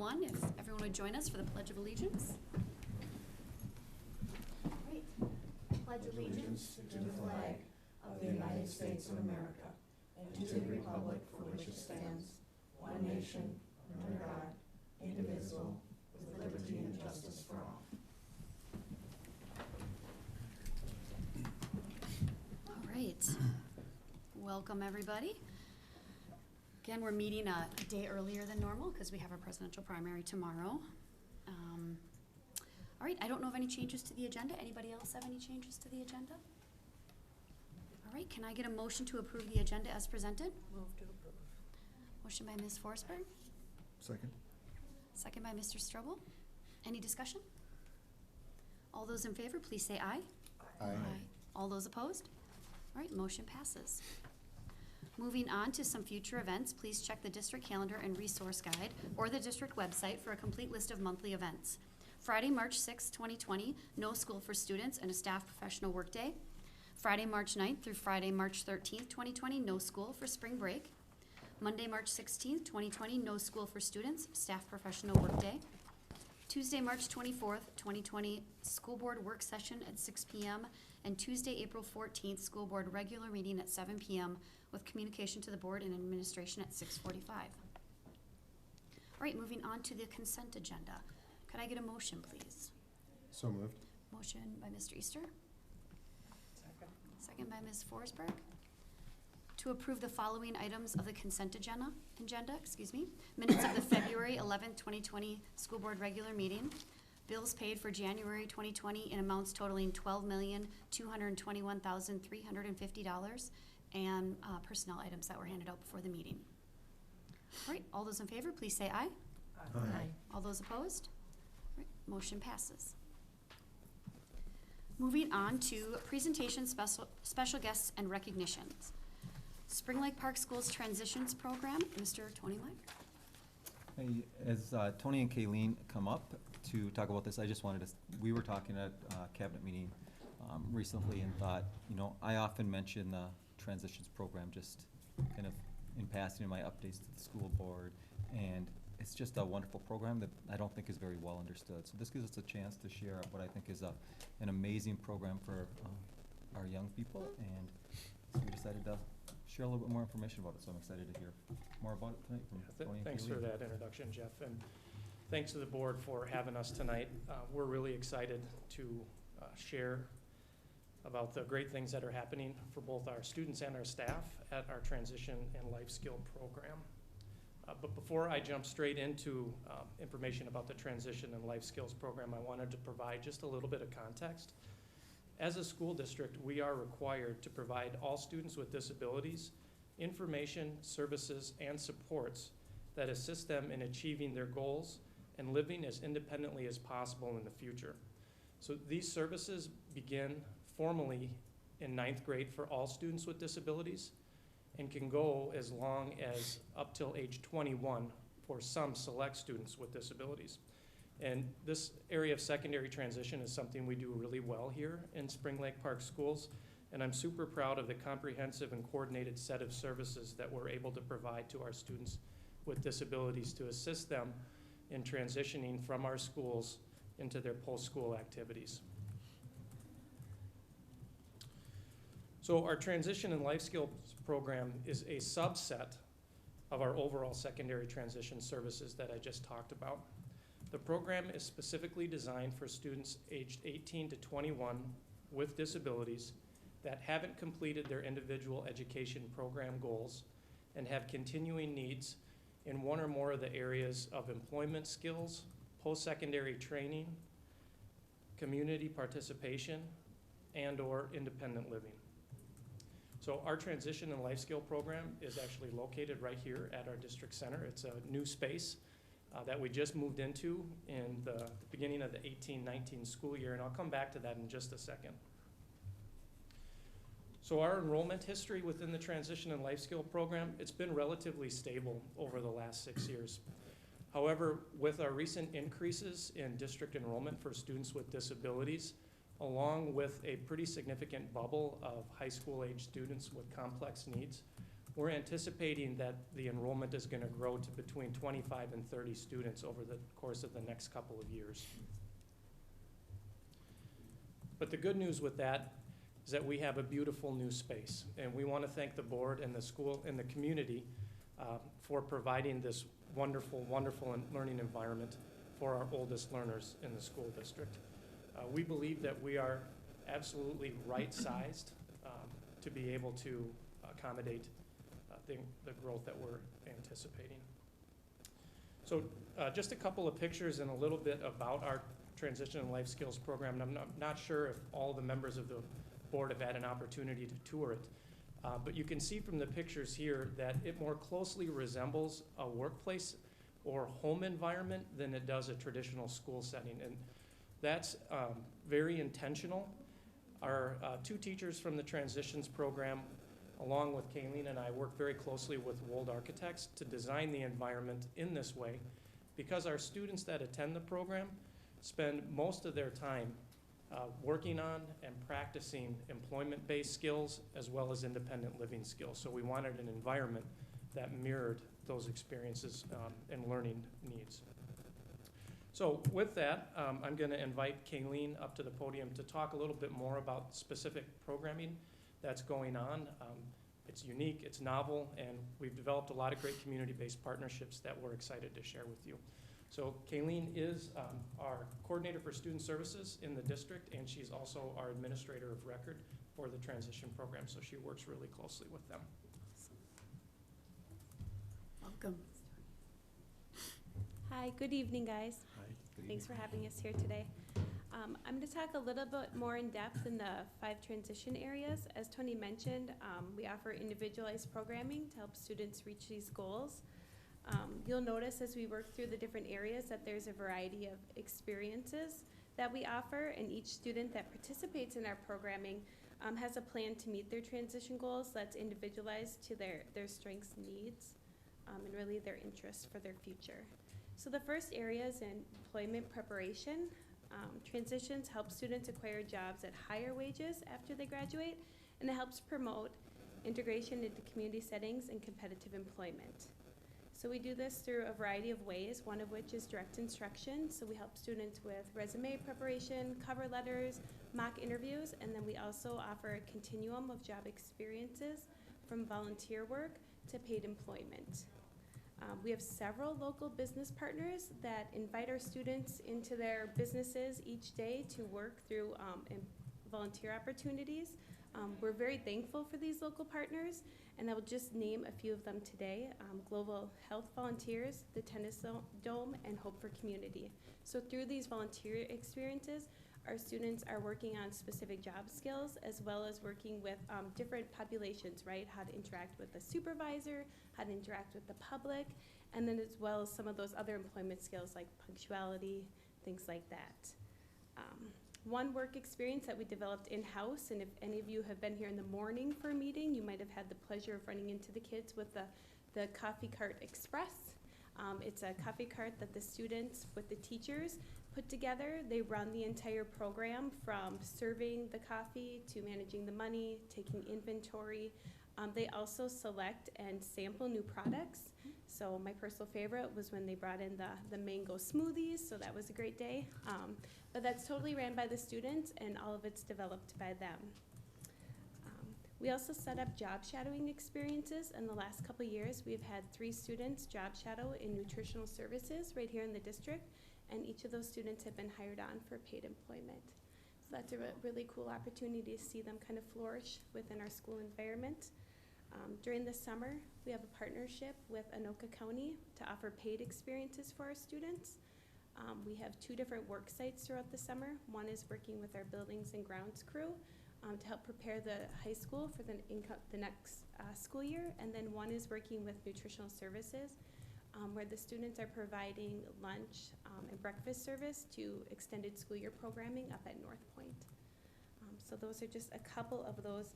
101, if everyone would join us for the Pledge of Allegiance. Great. Pledge Allegiance to the flag of the United States of America and to the republic for which it stands, one nation, under God, indivisible, with liberty and justice for all. All right. Welcome, everybody. Again, we're meeting a day earlier than normal because we have our presidential primary tomorrow. All right, I don't know of any changes to the agenda. Anybody else have any changes to the agenda? All right, can I get a motion to approve the agenda as presented? Move to approve. Motion by Ms. Forsberg, Second. second by Mr. Strobel. Any discussion? All those in favor, please say aye. Aye. All those opposed? All right, motion passes. Moving on to some future events, please check the district calendar and resource guide or the district website for a complete list of monthly events. Friday, March 6, 2020, no school for students and a staff professional workday. Friday, March 9th through Friday, March 13th, 2020, no school for spring break. Monday, March 16th, 2020, no school for students, staff professional workday. Tuesday, March 24th, 2020, school board work session at 6 p.m. and Tuesday, April 14th, school board regular meeting at 7 p.m. with communication to the board and administration at 6:45. All right, moving on to the consent agenda. Could I get a motion, please? So moved. Motion by Mr. Easter, Second. second by Ms. Forsberg. To approve the following items of the consent agenda, minutes of the February 11th, 2020 school board regular meeting, bills paid for January 2020 in amounts totaling $12,221,350, and personnel items that were handed out before the meeting. All right, all those in favor, please say aye. Aye. All those opposed? All right, motion passes. Moving on to presentations, special guests, and recognitions. Spring Lake Park Schools Transitions Program, Mr. Tony Mike. Hey, as Tony and Kayleen come up to talk about this, I just wanted to, we were talking at a cabinet meeting recently and thought, you know, I often mention the transitions program just kind of in passing in my updates to the school board, and it's just a wonderful program that I don't think is very well understood. So this gives us a chance to share what I think is an amazing program for our young people, and so we decided to share a little bit more information about it, so I'm excited to hear more about it tonight from Tony and Thanks Kayleen. for that introduction, Jeff, and thanks to the board for having us tonight. We're really excited to share about the great things that are happening for both our students and our staff at our Transition and Life Skill program. But before I jump straight into information about the Transition and Life Skills program, I wanted to provide just a little bit of context. As a school district, we are required to provide all students with disabilities information, services, and supports that assist them in achieving their goals and living as independently as possible in the future. So these services begin formally in 9th grade for all students with disabilities and can go as long as up till age 21 for some select students with disabilities. And this area of secondary transition is something we do really well here in Spring Lake Park Schools, and I'm super proud of the comprehensive and coordinated set of services that we're able to provide to our students with disabilities to assist them in transitioning from our schools into their post-school activities. So our Transition and Life Skills program is a subset of our overall secondary transition services that I just talked about. The program is specifically designed for students aged 18 to 21 with disabilities that haven't completed their individual education program goals and have continuing needs in one or more of the areas of employment skills, post-secondary training, community participation, and/or independent living. So our Transition and Life Skill program is actually located right here at our district center. It's a new space that we just moved into in the beginning of the 18-19 school year, and I'll come back to that in just a second. So our enrollment history within the Transition and Life Skill program, it's been relatively stable over the last 6 years. However, with our recent increases in district enrollment for students with disabilities, along with a pretty significant bubble of high school age students with complex needs, we're anticipating that the enrollment is going to grow to between 25 and 30 students over the course of the next couple of years. But the good news with that is that we have a beautiful new space, and we want to thank the board and the school and the community for providing this wonderful, wonderful learning environment for our oldest learners in the school district. We believe that we are absolutely right-sized to be able to accommodate the growth that we're anticipating. So just a couple of pictures and a little bit about our Transition and Life Skills program. And I'm not sure if all the members of the board have had an opportunity to tour it, but you can see from the pictures here that it more closely resembles a workplace or home environment than it does a traditional school setting. And that's very intentional. Our two teachers from the Transitions program, along with Kayleen and I, work very closely with Wold Architects to design the environment in this way, because our students that attend the program spend most of their time working on and practicing employment-based skills as well as independent living skills. So we wanted an environment that mirrored those experiences and learning needs. So with that, I'm going to invite Kayleen up to the podium to talk a little bit more about specific programming that's going on. It's unique, it's novel, and we've developed a lot of great community-based partnerships that we're excited to share with you. So Kayleen is our coordinator for student services in the district, and she's also our administrator of record for the transition program, so she works really closely with them. Welcome. Hi, good evening, guys. Hi. Thanks for having us here today. I'm going to talk a little bit more in depth in the 5 transition areas. As Tony mentioned, we offer individualized programming to help students reach these goals. You'll notice as we work through the different areas that there's a variety of experiences that we offer, and each student that participates in our programming has a plan to meet their transition goals that's individualized to their strengths and needs, and really their interests for their future. So the first area is employment preparation. Transitions help students acquire jobs at higher wages after they graduate, and it helps promote integration into community settings and competitive employment. So we do this through a variety of ways, one of which is direct instruction. So we help students with resume preparation, cover letters, mock interviews, and then we also offer a continuum of job experiences from volunteer work to paid employment. We have several local business partners that invite our students into their businesses each day to work through volunteer opportunities. We're very thankful for these local partners, and I will just name a few of them today. Global Health Volunteers, the Tennis Dome, and Hope for Community. So through these volunteer experiences, our students are working on specific job skills as well as working with different populations, right? How to interact with the supervisor, how to interact with the public, and then as well as some of those other employment skills like punctuality, things like that. One work experience that we developed in-house, and if any of you have been here in the morning for a meeting, you might have had the pleasure of running into the kids with the Coffee Cart Express. It's a coffee cart that the students with the teachers put together. They run the entire program from serving the coffee to managing the money, taking inventory. They also select and sample new products. So my personal favorite was when they brought in the mango smoothies, so that was a great day. But that's totally ran by the students, and all of it's developed by them. We also set up job shadowing experiences. In the last couple of years, we've had 3 students job shadow in nutritional services right here in the district, and each of those students have been hired on for paid employment. So that's a really cool opportunity to see them kind of flourish within our school environment. During the summer, we have a partnership with Anoka County to offer paid experiences for our students. We have 2 different work sites throughout the summer. One is working with our buildings and grounds crew to help prepare the high school for the next school year, and then one is working with nutritional services where the students are providing lunch and breakfast service to extended school year programming up at North Point. So those are just a couple of those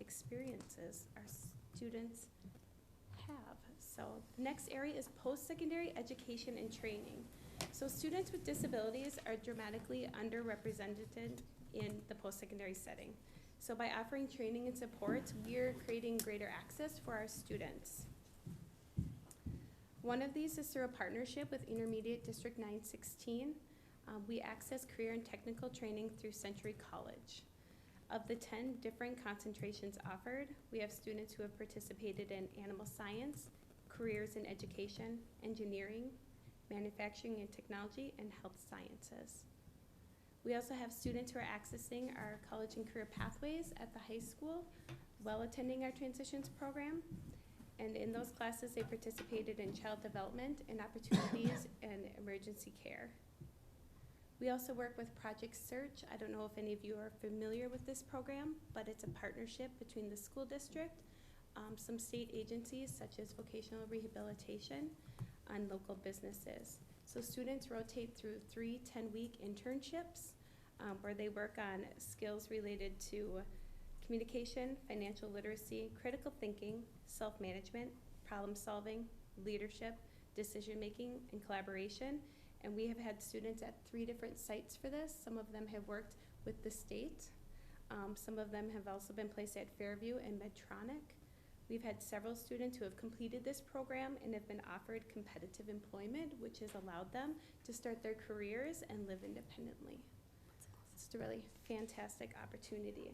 experiences our students have. So the next area is post-secondary education and training. So students with disabilities are dramatically underrepresented in the post-secondary setting. So by offering training and support, we're creating greater access for our students. One of these is through a partnership with Intermediate District 916. We access career and technical training through Century College. Of the 10 different concentrations offered, we have students who have participated in animal science, careers in education, engineering, manufacturing and technology, and health sciences. We also have students who are accessing our college and career pathways at the high school while attending our transitions program. And in those classes, they participated in child development and opportunities and emergency care. We also work with Project Search. I don't know if any of you are familiar with this program, but it's a partnership between the school district, some state agencies such as vocational rehabilitation, and local businesses. So students rotate through 3 10-week internships where they work on skills related to communication, financial literacy, critical thinking, self-management, problem solving, leadership, decision-making, and collaboration. And we have had students at 3 different sites for this. Some of them have worked with the state. Some of them have also been placed at Fairview and Medtronic. We've had several students who have completed this program and have been offered competitive employment, which has allowed them to start their careers and live independently. It's a really fantastic opportunity.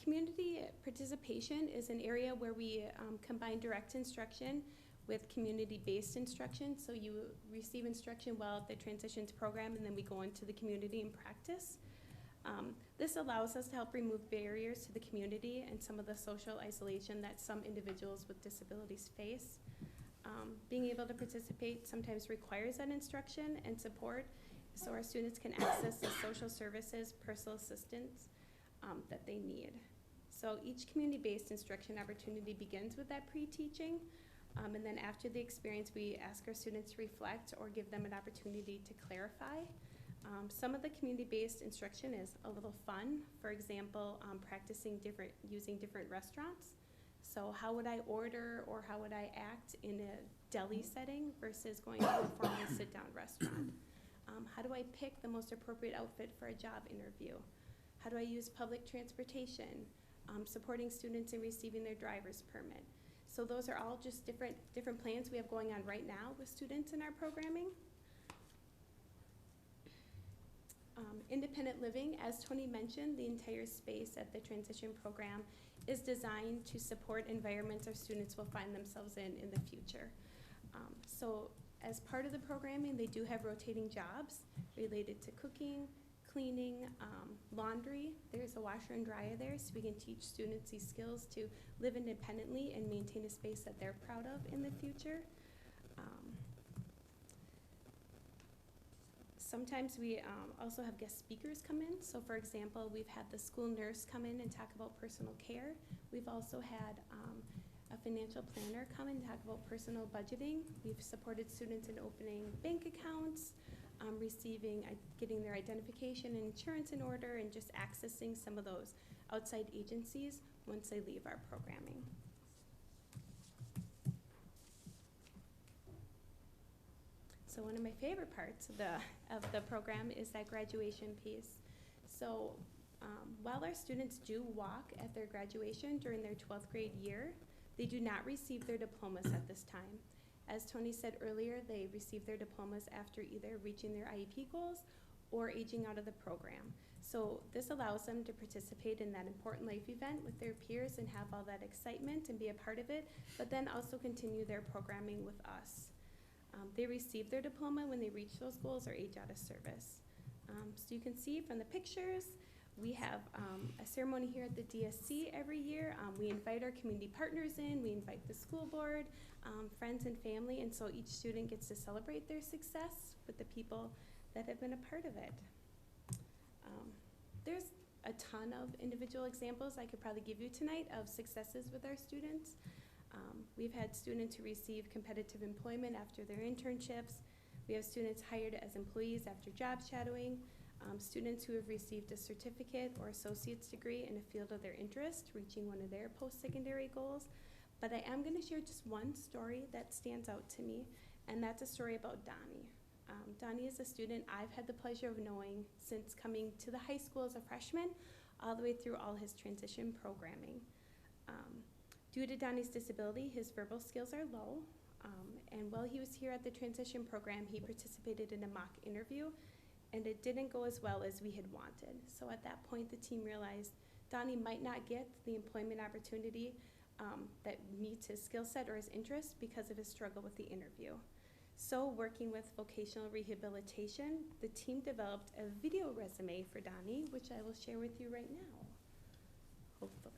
Community participation is an area where we combine direct instruction with community-based instruction. So you receive instruction while at the transitions program, and then we go into the community and practice. This allows us to help remove barriers to the community and some of the social isolation that some individuals with disabilities face. Being able to participate sometimes requires that instruction and support so our students can access the social services, personal assistance that they need. So each community-based instruction opportunity begins with that pre-teaching, and then after the experience, we ask our students to reflect or give them an opportunity to clarify. Some of the community-based instruction is a little fun. For example, using different restaurants. So how would I order or how would I act in a deli setting versus going to a formal sit-down restaurant? How do I pick the most appropriate outfit for a job interview? How do I use public transportation? Supporting students in receiving their driver's permit. So those are all just different plans we have going on right now with students in our programming. Independent living, as Tony mentioned, the entire space at the transition program is designed to support environments our students will find themselves in the future. So as part of the programming, they do have rotating jobs related to cooking, cleaning, laundry. There's a washer and dryer there, so we can teach students these skills to live independently and maintain a space that they're proud of in the future. Sometimes we also have guest speakers come in. So for example, we've had the school nurse come in and talk about personal care. We've also had a financial planner come and talk about personal budgeting. We've supported students in opening bank accounts, getting their identification and insurance in order, and just accessing some of those outside agencies once they leave our programming. So one of my favorite parts of the program is that graduation piece. So while our students do walk at their graduation during their 12th grade year, they do not receive their diplomas at this time. As Tony said earlier, they receive their diplomas after either reaching their IEP goals or aging out of the program. So this allows them to participate in that important life event with their peers and have all that excitement and be a part of it, but then also continue their programming with us. They receive their diploma when they reach those goals or age out of service. So you can see from the pictures, we have a ceremony here at the DSC every year. We invite our community partners in, we invite the school board, friends and family, and so each student gets to celebrate their success with the people that have been a part of it. There's a ton of individual examples I could probably give you tonight of successes with our students. We've had students who receive competitive employment after their internships. We have students hired as employees after job shadowing. Students who have received a certificate or associate's degree in a field of their interest, reaching one of their post-secondary goals. But I am going to share just one story that stands out to me, and that's a story about Donnie. Donnie is a student I've had the pleasure of knowing since coming to the high school as a freshman, all the way through all his transition programming. Due to Donnie's disability, his verbal skills are low, and while he was here at the transition program, he participated in a mock interview, and it didn't go as well as we had wanted. So at that point, the team realized Donnie might not get the employment opportunity that meets his skill set or his interest because of his struggle with the interview. So working with vocational rehabilitation, the team developed a video resume for Donnie, which I will share with you right now, hopefully.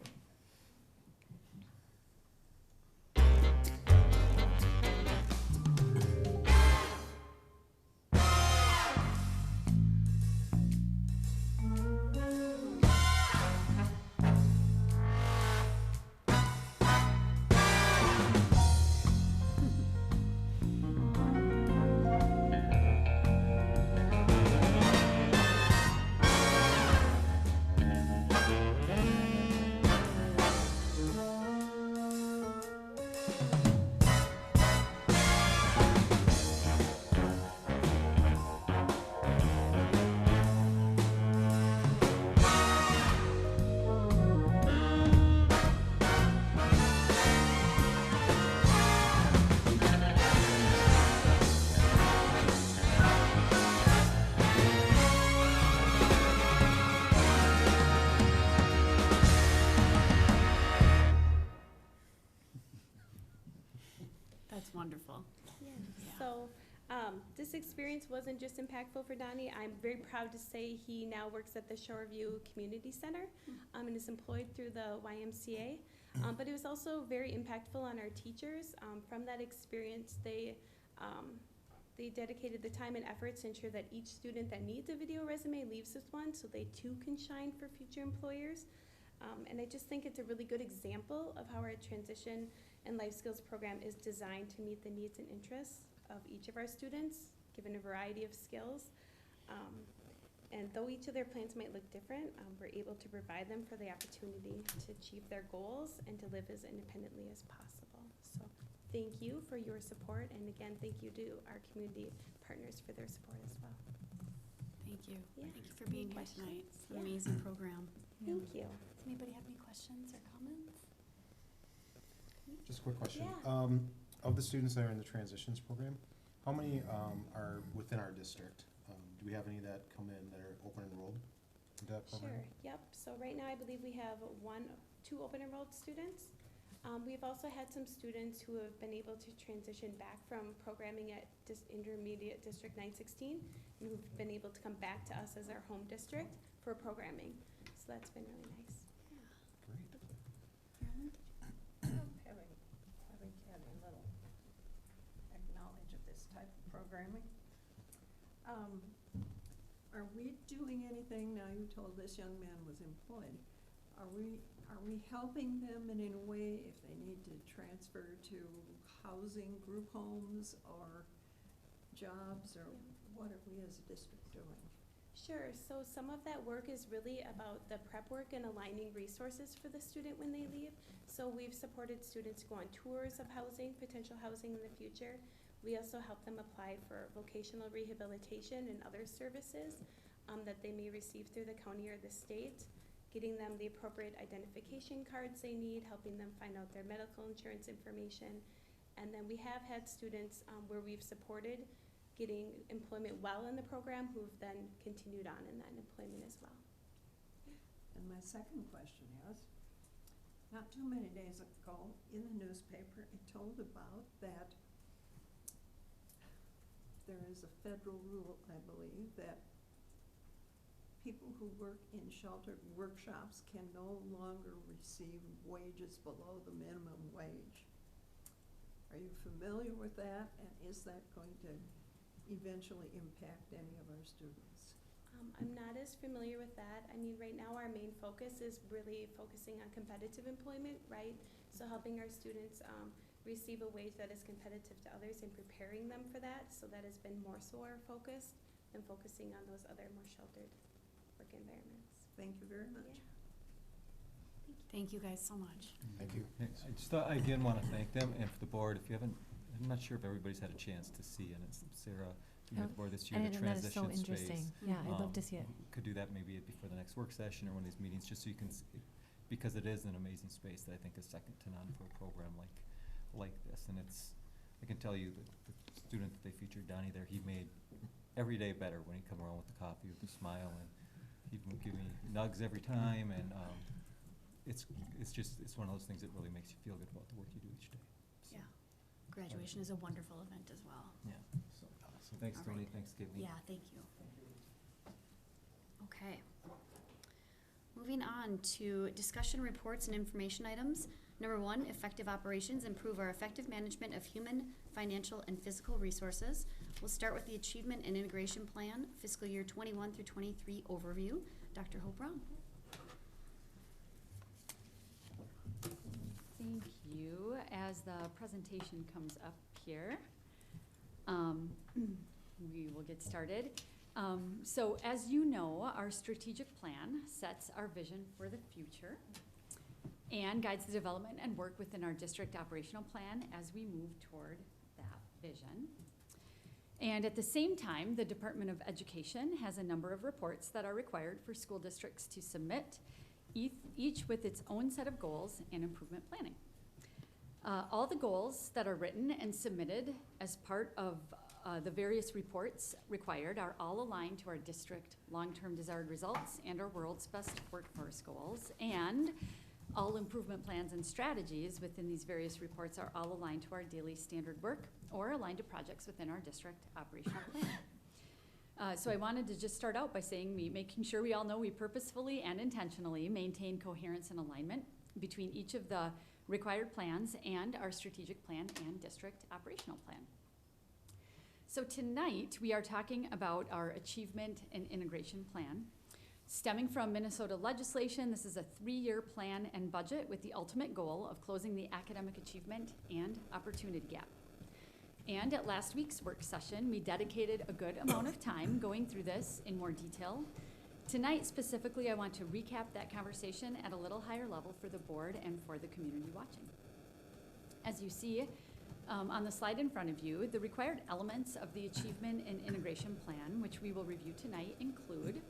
That's wonderful. Yeah. Yeah. So this experience wasn't just impactful for Donnie. I'm very proud to say he now works at the Shoreview Community Center and is employed through the YMCA. But it was also very impactful on our teachers. From that experience, they dedicated the time and effort to ensure that each student that needs a video resume leaves with one so they too can shine for future employers. And I just think it's a really good example of how our transition and life skills program is designed to meet the needs and interests of each of our students, given a variety of skills. And though each of their plans might look different, we're able to provide them for the opportunity to achieve their goals and to live as independently as possible. So thank you for your support, and again, thank you to our community partners for their support as well. Thank you. Yeah. Thank you for being here Questions? tonight. It's an Yeah. amazing program. Thank you. Does anybody have any questions or comments? Just a quick question. Yeah. Of the students that are in the transitions program, how many are within our district? Do we have any that come in that are open enrolled into that program? Sure, yep. So right now, I believe we have two open enrolled students. We've also had some students who have been able to transition back from programming at Intermediate District 916 and who've been able to come back to us as our home district for programming. So that's been really nice. Great. Marilyn? Having had a little acknowledge of this type of programming. Are we doing anything, now you told this young man was employed, are we helping them in a way if they need to transfer to housing, group homes, or jobs, or what are we as a district doing? Sure, so some of that work is really about the prep work and aligning resources for the student when they leave. So we've supported students go on tours of housing, potential housing in the future. We also help them apply for vocational rehabilitation and other services that they may receive through the county or the state, getting them the appropriate identification cards they need, helping them find out their medical insurance information. And then we have had students where we've supported getting employment while in the program who've then continued on in that employment as well. And my second question is, not too many days ago in the newspaper, it told about that there is a federal rule, I believe, that people who work in sheltered workshops can no longer receive wages below the minimum wage. Are you familiar with that, and is that going to eventually impact any of our students? I'm not as familiar with that. I mean, right now our main focus is really focusing on competitive employment, right? So helping our students receive a wage that is competitive to others and preparing them for that. So that has been more so our focus than focusing on those other more sheltered work environments. Thank you very much. Yeah. Thank you guys so much. Thank you. I just thought, I again want to thank them, and for the board, if you haven't, I'm not sure if everybody's had a chance to see, and it's Sarah being at the board this year, the And that is so transition interesting. space. Yeah, I'd love to see it. Could do that maybe before the next work session or one of these meetings, just so you can, because it is an amazing space that I think is second to none for a program like this. And it's, I can tell you that the student that they featured, Donnie, there, he made every day better when he'd come around with the coffee, with a smile, and he'd give me nugs every time, and it's one of those things that really makes you feel good about the work you do each day. So, Yeah. Graduation is a wonderful event as well. yeah. So, thanks, All Tony. right. Thanks, Caitlin. Yeah, thank you. Okay. Moving on to discussion reports and information items. Number 1, effective operations, improve our effective management of human, financial, and physical resources. We'll start with the Achievement and Integration Plan, fiscal year 21 through 23 overview. Dr. Hope Brown. Thank you. As the presentation comes up here, we will get started. So as you know, our strategic plan sets our vision for the future and guides the development and work within our district operational plan as we move toward that vision. And at the same time, the Department of Education has a number of reports that are required for school districts to submit, each with its own set of goals and improvement planning. All the goals that are written and submitted as part of the various reports required are all aligned to our district long-term desired results and our world's best workforce goals. And all improvement plans and strategies within these various reports are all aligned to our daily standard work or aligned to projects within our district operational plan. So I wanted to just start out by saying making sure we all know we purposefully and intentionally maintain coherence and alignment between each of the required plans and our strategic plan and district operational plan. So tonight we are talking about our Achievement and Integration Plan. Stemming from Minnesota legislation, this is a 3-year plan and budget with the ultimate goal of closing the academic achievement and opportunity gap. And at last week's work session, we dedicated a good amount of time going through this in more detail. Tonight, specifically, I want to recap that conversation at a little higher level for the board and for the community watching. As you see on the slide in front of you, the required elements of the Achievement and Integration Plan, which we will review tonight, include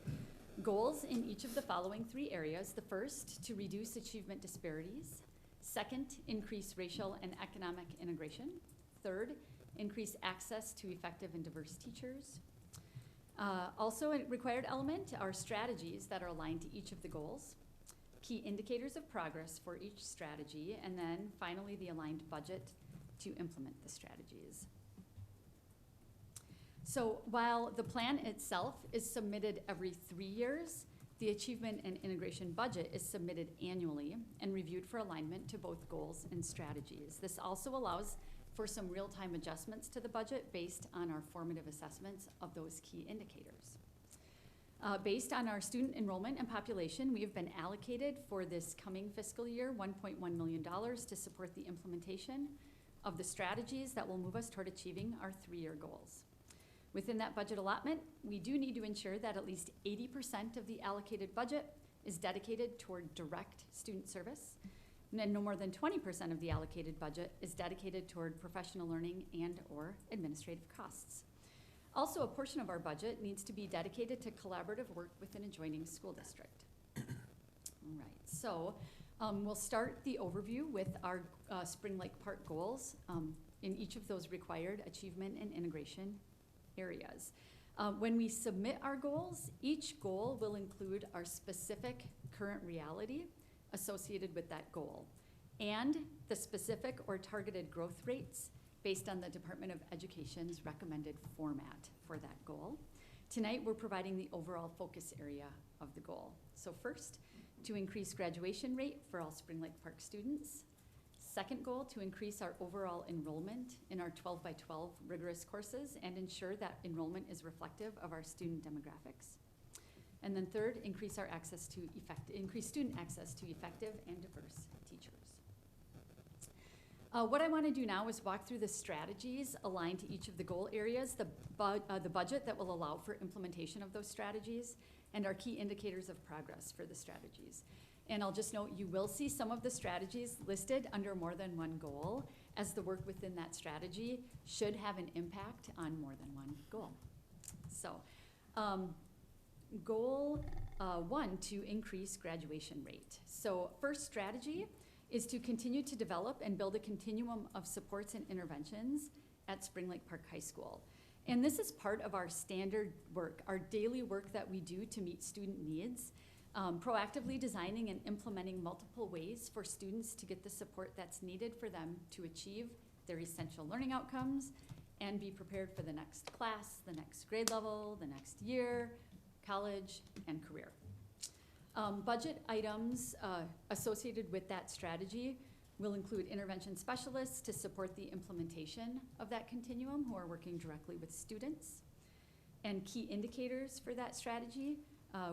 goals in each of the following 3 areas. The first, to reduce achievement disparities. Second, increase racial and economic integration. Third, increase access to effective and diverse teachers. Also a required element are strategies that are aligned to each of the goals, key indicators of progress for each strategy, and then finally the aligned budget to implement the strategies. So while the plan itself is submitted every 3 years, the Achievement and Integration Budget is submitted annually and reviewed for alignment to both goals and strategies. This also allows for some real-time adjustments to the budget based on our formative assessments of those key indicators. Based on our student enrollment and population, we have been allocated for this coming fiscal year $1.1 million to support the implementation of the strategies that will move us toward achieving our 3-year goals. Within that budget allotment, we do need to ensure that at least 80% of the allocated budget is dedicated toward direct student service, and then no more than 20% of the allocated budget is dedicated toward professional learning and or administrative costs. Also, a portion of our budget needs to be dedicated to collaborative work with an adjoining school district. All right, so we'll start the overview with our Spring Lake Park goals in each of those required achievement and integration areas. When we submit our goals, each goal will include our specific current reality associated with that goal and the specific or targeted growth rates based on the Department of Education's recommended format for that goal. Tonight, we're providing the overall focus area of the goal. So first, to increase graduation rate for all Spring Lake Park students. Second goal, to increase our overall enrollment in our 12x12 rigorous courses and ensure that enrollment is reflective of our student demographics. And then third, increase student access to effective and diverse teachers. What I want to do now is walk through the strategies aligned to each of the goal areas, the budget that will allow for implementation of those strategies, and our key indicators of progress for the strategies. And I'll just note, you will see some of the strategies listed under more than one goal, as the work within that strategy should have an impact on more than one goal. So, goal 1, to increase graduation rate. So first strategy is to continue to develop and build a continuum of supports and interventions at Spring Lake Park High School. And this is part of our standard work, our daily work that we do to meet student needs, proactively designing and implementing multiple ways for students to get the support that's needed for them to achieve their essential learning outcomes and be prepared for the next class, the next grade level, the next year, college, and career. Budget items associated with that strategy will include intervention specialists to support the implementation of that continuum who are working directly with students. And key indicators for that strategy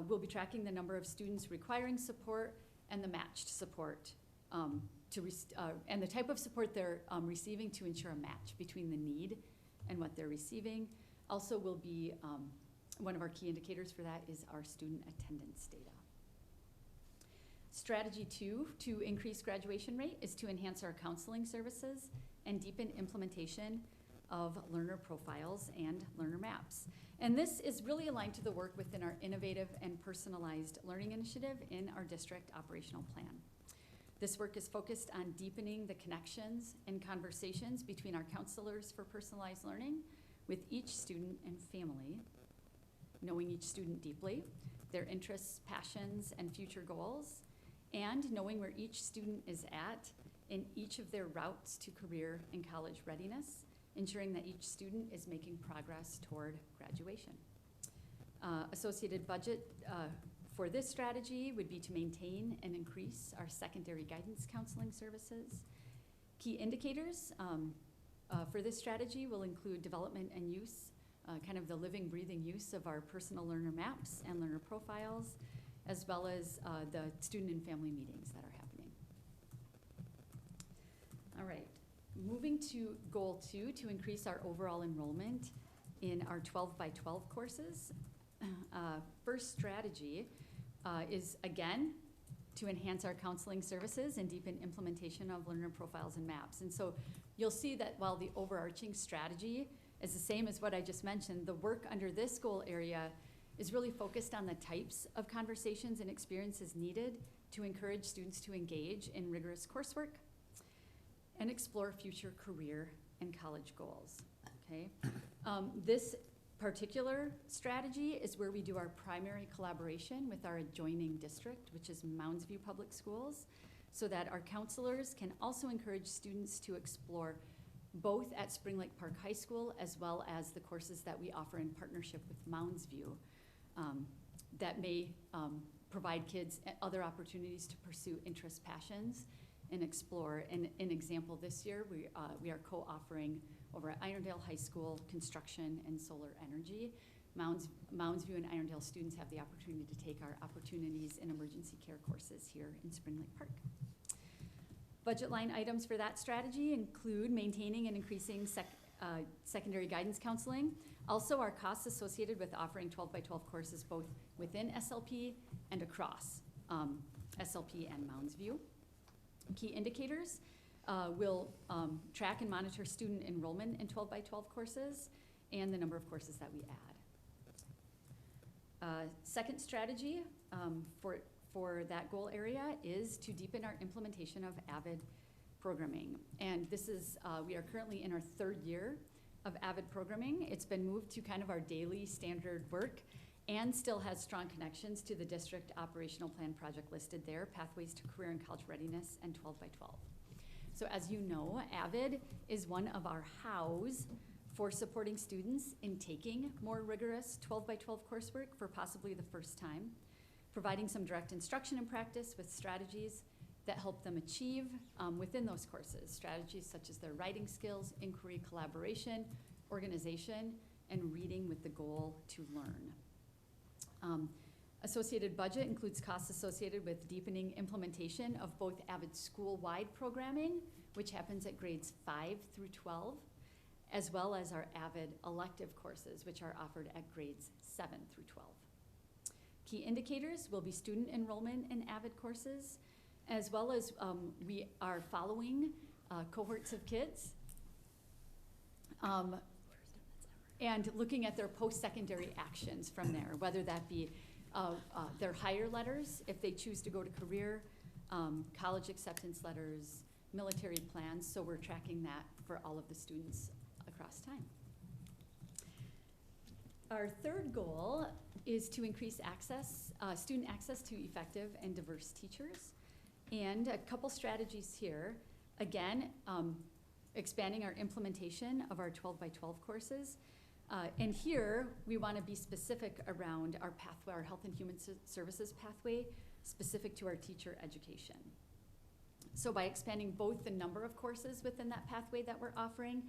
will be tracking the number of students requiring support and the matched support and the type of support they're receiving to ensure a match between the need and what they're receiving. Also will be, one of our key indicators for that is our student attendance data. Strategy 2 to increase graduation rate is to enhance our counseling services and deepen implementation of learner profiles and learner maps. And this is really aligned to the work within our innovative and personalized learning initiative in our district operational plan. This work is focused on deepening the connections and conversations between our counselors for personalized learning with each student and family, knowing each student deeply, their interests, passions, and future goals, and knowing where each student is at in each of their routes to career and college readiness, ensuring that each student is making progress toward graduation. Associated budget for this strategy would be to maintain and increase our secondary guidance counseling services. Key indicators for this strategy will include development and use, kind of the living, breathing use of our personal learner maps and learner profiles, as well as the student and family meetings that are happening. All right, moving to goal 2, to increase our overall enrollment in our 12 by 12 courses. First strategy is, again, to enhance our counseling services and deepen implementation of learner profiles and maps. And so you'll see that while the overarching strategy is the same as what I just mentioned, the work under this goal area is really focused on the types of conversations and experiences needed to encourage students to engage in rigorous coursework and explore future career and college goals, okay? This particular strategy is where we do our primary collaboration with our adjoining district, which is Mounds View Public Schools, so that our counselors can also encourage students to explore both at Spring Lake Park High School as well as the courses that we offer in partnership with Mounds View that may provide kids other opportunities to pursue interests, passions, and explore. And an example this year, we are co-offering over at Irondale High School construction and solar energy. Mounds View and Irondale students have the opportunity to take our opportunities in emergency care courses here in Spring Lake Park. Budget line items for that strategy include maintaining and increasing secondary guidance counseling. Also, our costs associated with offering 12 by 12 courses both within SLP and across SLP and Mounds View. Key indicators will track and monitor student enrollment in 12 by 12 courses and the number of courses that we add. Second strategy for that goal area is to deepen our implementation of AVID programming. And this is, we are currently in our 3rd year of AVID programming. It's been moved to kind of our daily standard work and still has strong connections to the district operational plan project listed there, Pathways to Career and College Readiness and 12 by 12. So as you know, AVID is one of our hows for supporting students in taking more rigorous 12 by 12 coursework for possibly the first time, providing some direct instruction and practice with strategies that help them achieve within those courses, strategies such as their writing skills, inquiry, collaboration, organization, and reading with the goal to learn. Associated budget includes costs associated with deepening implementation of both AVID school-wide programming, which happens at grades 5 through 12, as well as our AVID elective courses, which are offered at grades 7 through 12. Key indicators will be student enrollment in AVID courses, as well as we are following cohorts of kids and looking at their post-secondary actions from there, whether that be their hire letters, if they choose to go to career, college acceptance letters, military plans, so we're tracking that for all of the students across time. Our third goal is to increase access, student access to effective and diverse teachers. And a couple strategies here. Again, expanding our implementation of our 12 by 12 courses. And here, we want to be specific around our pathway, our health and human services pathway, specific to our teacher education. So by expanding both the number of courses within that pathway that we're offering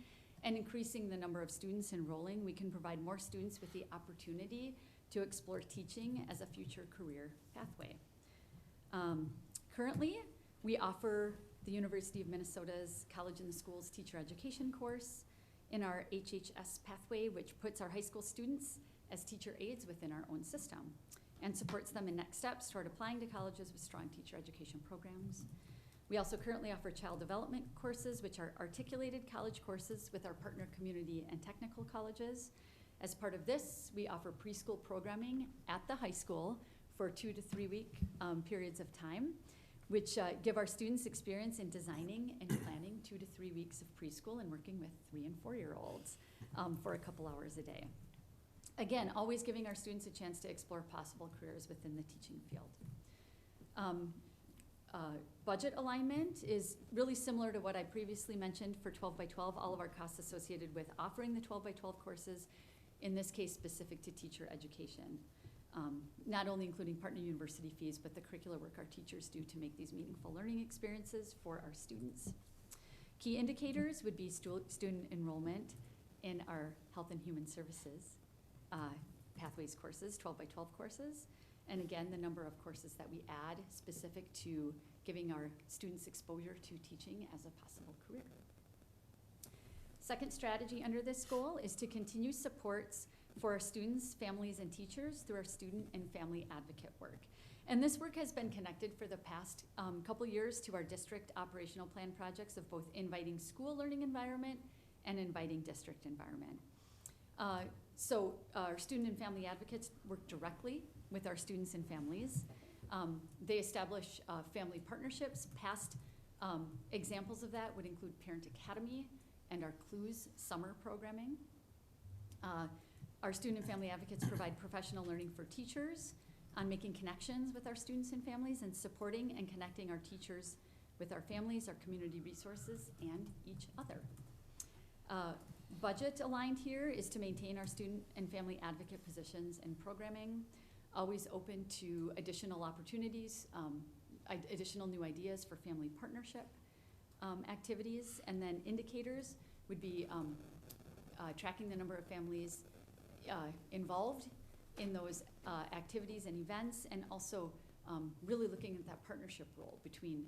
and increasing the number of students enrolling, we can provide more students with the opportunity to explore teaching as a future career pathway. Currently, we offer the University of Minnesota's College in the Schools Teacher Education course in our HHS pathway, which puts our high school students as teacher aides within our own system and supports them in next steps toward applying to colleges with strong teacher education programs. We also currently offer child development courses, which are articulated college courses with our partner community and technical colleges. As part of this, we offer preschool programming at the high school for 2 to 3 week periods of time, which give our students experience in designing and planning 2 to 3 weeks of preschool and working with 3 and 4-year-olds for a couple hours a day. Again, always giving our students a chance to explore possible careers within the teaching field. Budget alignment is really similar to what I previously mentioned for 12 by 12, all of our costs associated with offering the 12 by 12 courses, in this case specific to teacher education. Not only including partner university fees, but the curricular work our teachers do to make these meaningful learning experiences for our students. Key indicators would be student enrollment in our health and human services pathways courses, 12 by 12 courses, and again, the number of courses that we add specific to giving our students exposure to teaching as a possible career. Second strategy under this goal is to continue supports for our students, families, and teachers through our student and family advocate work. And this work has been connected for the past couple years to our district operational plan projects of both inviting school learning environment and inviting district environment. So our student and family advocates work directly with our students and families. They establish family partnerships. Past examples of that would include Parent Academy and our Clues summer programming. Our student and family advocates provide professional learning for teachers on making connections with our students and families and supporting and connecting our teachers with our families, our community resources, and each other. Budget aligned here is to maintain our student and family advocate positions and programming, always open to additional opportunities, additional new ideas for family partnership activities, and then indicators would be tracking the number of families involved in those activities and events, and also really looking at that partnership role between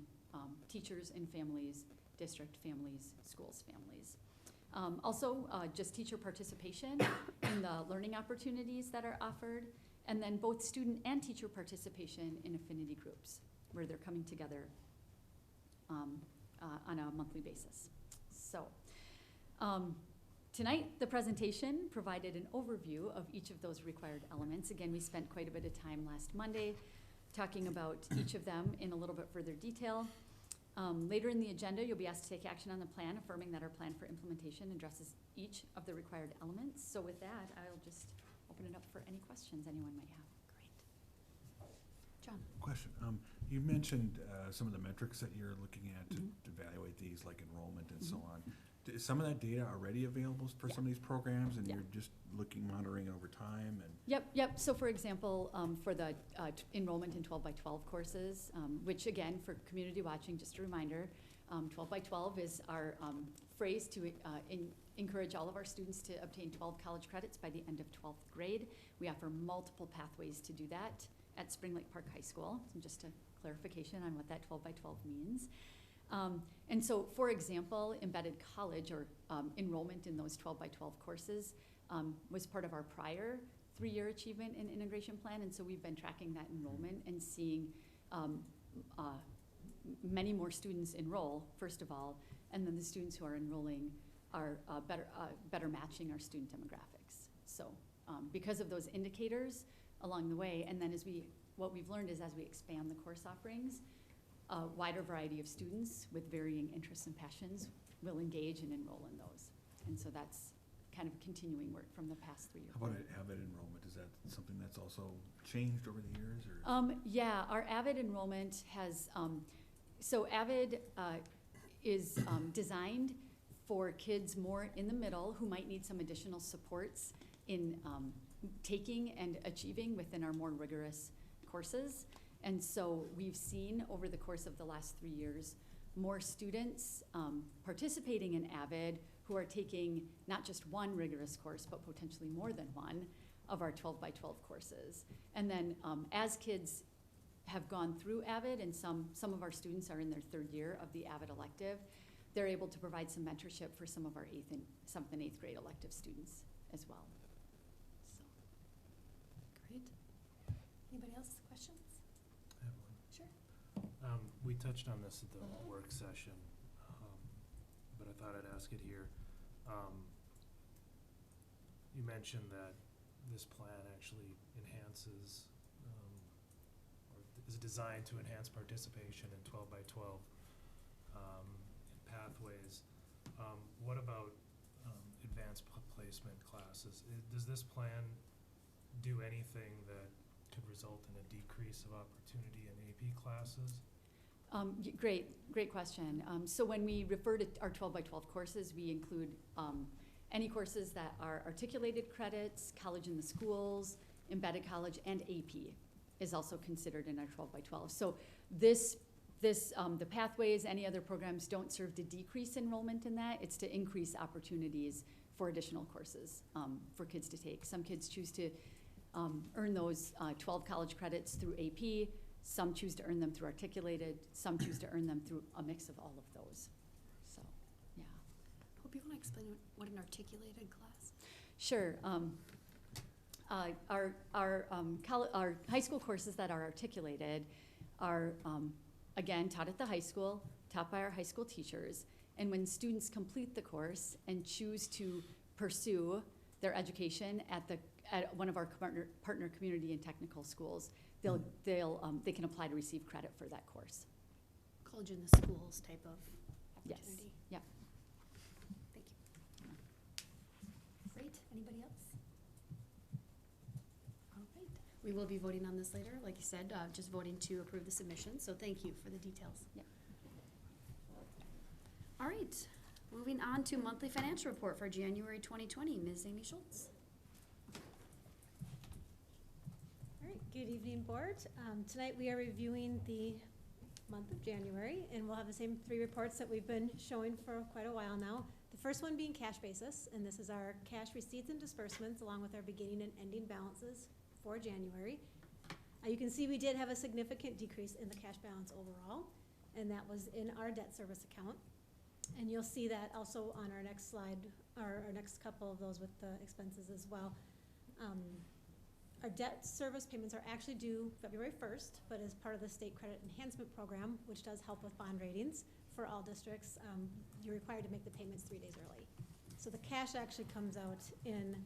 teachers and families, district families, schools families. Also, just teacher participation in the learning opportunities that are offered, and then both student and teacher participation in affinity groups where they're coming together on a monthly basis. So, tonight, the presentation provided an overview of each of those required elements. Again, we spent quite a bit of time last Monday talking about each of them in a little bit further detail. Later in the agenda, you'll be asked to take action on the plan, affirming that our plan for implementation addresses each of the required elements. So with that, I'll just open it up for any questions anyone might have. Great. John. Question. You mentioned some of the metrics that you're looking at to evaluate these, like enrollment and so on. Is some of that data already available for some of these programs, and you're just monitoring over time? And Yep. So for example, for the enrollment in 12 by 12 courses, which again, for community watching, just a reminder, 12 by 12 is our phrase to encourage all of our students to obtain 12 college credits by the end of 12th grade. We offer multiple pathways to do that at Spring Lake Park High School. So just a clarification on what that 12 by 12 means. And so, for example, embedded college or enrollment in those 12 by 12 courses was part of our prior 3-year achievement and integration plan, and so we've been tracking that enrollment and seeing many more students enroll, first of all, and then the students who are enrolling are better matching our student demographics. So because of those indicators along the way, and then what we've learned is as we expand the course offerings, a wider variety of students with varying interests and passions will engage and enroll in those. And so that's kind of continuing work from the past 3 years. How about Avid enrollment? Is that something that's also changed over the years, or? Yeah, our Avid enrollment has, so Avid is designed for kids more in the middle who might need some additional supports in taking and achieving within our more rigorous courses. And so we've seen over the course of the last 3 years, more students participating in Avid who are taking not just one rigorous course, but potentially more than one of our 12 by 12 courses. And then as kids have gone through Avid, and some of our students are in their 3rd year of the Avid elective, they're able to provide some mentorship for some of our 7th and 8th grade elective students as well. So. Great. Anybody else questions? I have one. Sure. We touched on this at the work session, but I thought I'd ask it here. You mentioned that this plan actually enhances, or is designed to enhance participation in 12 by 12 in pathways. What about advanced placement classes? Does this plan do anything that could result in a decrease of opportunity in AP classes? Great question. So when we refer to our 12 by 12 courses, we include any courses that are articulated credits, college in the schools, embedded college, and AP is also considered in our 12 by 12. So the pathways, any other programs don't serve to decrease enrollment in that. It's to increase opportunities for additional courses for kids to take. Some kids choose to earn those 12 college credits through AP. Some choose to earn them through articulated. Some choose to earn them through a mix of all of those. So, yeah. Hope you want to explain what an articulated class? Sure. Our high school courses that are articulated are, again, taught at the high school, taught by our high school teachers. And when students complete the course and choose to pursue their education at one of our partner community and technical schools, they can apply to receive credit for that course. College in the schools type of Yes. opportunity. Yeah. Thank you. Great. Anybody else? All right. We will be voting on this later. Like you said, just voting to approve the submission. So thank you for the details. Yep. All right. Moving on to monthly financial report for January 2020. Ms. Amy Schultz. All right, good evening, board. Tonight we are reviewing the month of January, and we'll have the same 3 reports that we've been showing for quite a while now. The first one being cash basis, and this is our cash receipts and disbursements along with our beginning and ending balances for January. You can see we did have a significant decrease in the cash balance overall, and that was in our debt service account. And you'll see that also on our next slide, or our next couple of those with the expenses as well. Our debt service payments are actually due February 1st, but as part of the state credit enhancement program, which does help with bond ratings for all districts, you're required to make the payments 3 days early. So the cash actually comes out in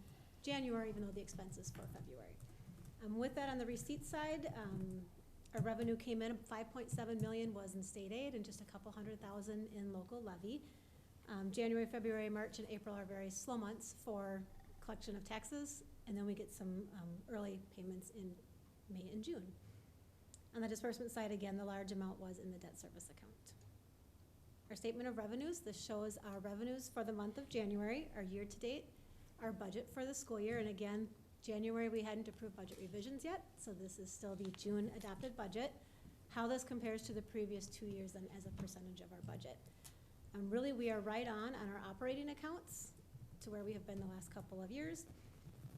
January, even though the expense is for February. With that on the receipt side, our revenue came in, 5.7 million was in state aid and just a couple $100,000 in local levy. January, February, March, and April are very slow months for collection of taxes, and then we get some early payments in May and June. On the disbursement side, again, the large amount was in the debt service account. Our statement of revenues, this shows our revenues for the month of January, our year to date, our budget for the school year, and again, January we hadn't approved budget revisions yet, so this is still the June adopted budget. How this compares to the previous 2 years then as a percentage of our budget. Really, we are right on our operating accounts to where we have been the last couple of years,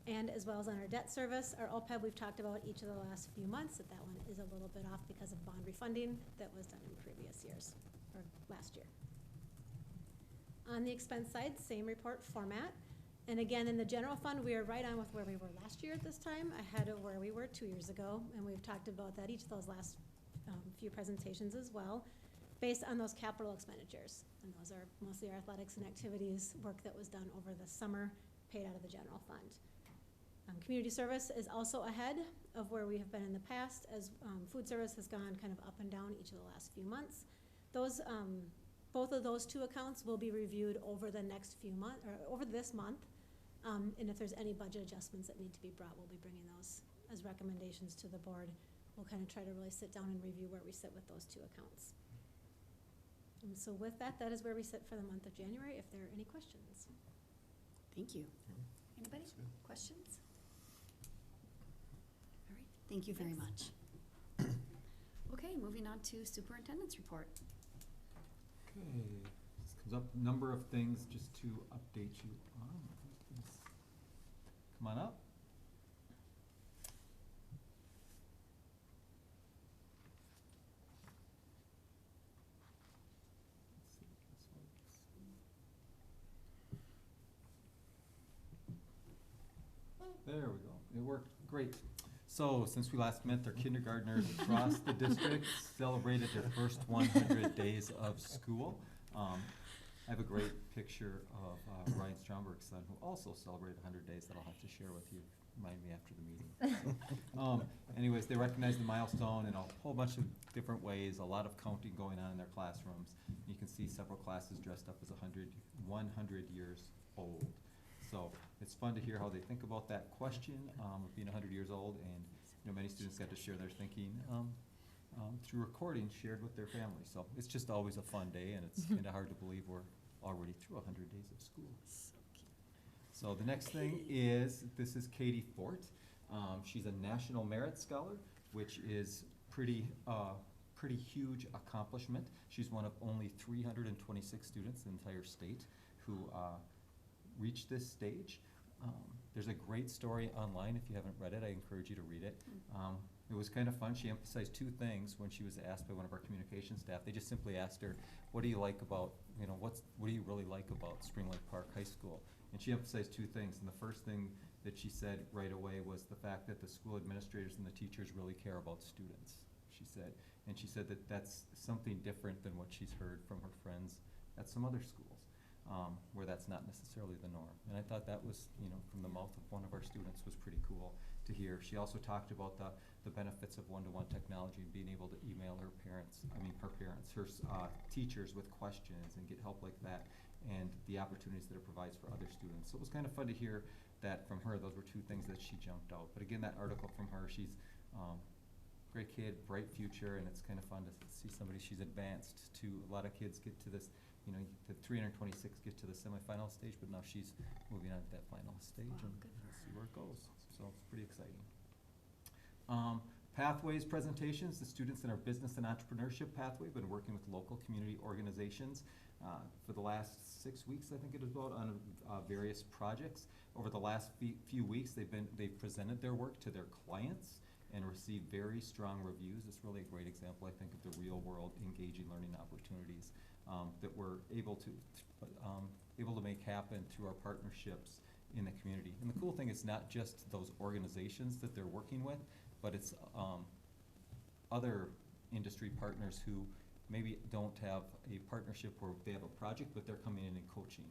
and as well as on our debt service. Our OPEB we've talked about each of the last few months, that one is a little bit off because of bond refunding that was done in previous years, or last year. On the expense side, same report format. And again, in the general fund, we are right on with where we were last year at this time, ahead of where we were 2 years ago, and we've talked about that each of those last few presentations as well. based on those capital expenditures. And those are mostly our athletics and activities work that was done over the summer, paid out of the general fund. Community service is also ahead of where we have been in the past, as food service has gone kind of up and down each of the last few months. Those, both of those two accounts will be reviewed over the next few months, or over this month. And if there's any budget adjustments that need to be brought, we'll be bringing those as recommendations to the board. We'll kind of try to really sit down and review where we sit with those two accounts. And so with that, that is where we sit for the month of January, if there are any questions. Thank you. Anybody? That's good. Questions? All right, thank you very much. Okay, moving on to superintendent's report. Okay, this comes up, number of things just to update you on. Come on up. Let's see if this works. There we go, it worked, great. So, since we last met, our kindergartners across the district celebrated their first 100 days of school. I have a great picture of Ryan Stromberg's son, who also celebrated 100 days that I'll have to share with you. Remind me after the meeting. So, anyways, they recognized the milestone in a whole bunch of different ways, a lot of counting going on in their classrooms. You can see several classes dressed up as 100 years old. So it's fun to hear how they think about that question of being 100 years old, and many students got to share their thinking through recordings shared with their families. So it's just always a fun day, and it's kind of hard to believe we're already through 100 days of school. So cute. So the next thing is, this is Katie Fort. She's a National Merit Scholar, which is pretty huge accomplishment. She's one of only 326 students in the entire state who reached this stage. There's a great story online. If you haven't read it, I encourage you to read it. It was kind of fun. She emphasized two things when she was asked by one of our communication staff. They just simply asked her, what do you like about, what do you really like about Spring Lake Park High School? And she emphasized two things. And the first thing that she said right away was the fact that the school administrators and the teachers really care about students, she said. And she said that that's something different than what she's heard from her friends at some other schools. Where that's not necessarily the norm. And I thought that was, from the mouth of one of our students was pretty cool to hear. She also talked about the benefits of one-to-one technology and being able to email her teachers with questions and get help like that, and the opportunities that it provides for other students. So it was kind of fun to hear that from her. Those were two things that she jumped out. But again, that article from her, she's great kid, bright future, and it's kind of fun to see somebody, she's advanced to, a lot of kids get to this, the 326 get to the semifinal stage, but now she's moving on to that final stage, Wow, and good for we'll see her. where it goes. So it's pretty exciting. Pathways presentations, the students in our business and entrepreneurship pathway have been working with local community organizations for the last 6 weeks, I think it is about, on various projects. Over the last few weeks, they've presented their work to their clients and received very strong reviews. It's really a great example, I think, of the real world engaging learning opportunities that we're able to make happen through our partnerships in the community. And the cool thing is not just those organizations that they're working with, but it's other industry partners who maybe don't have a partnership where they have a project, but they're coming in and coaching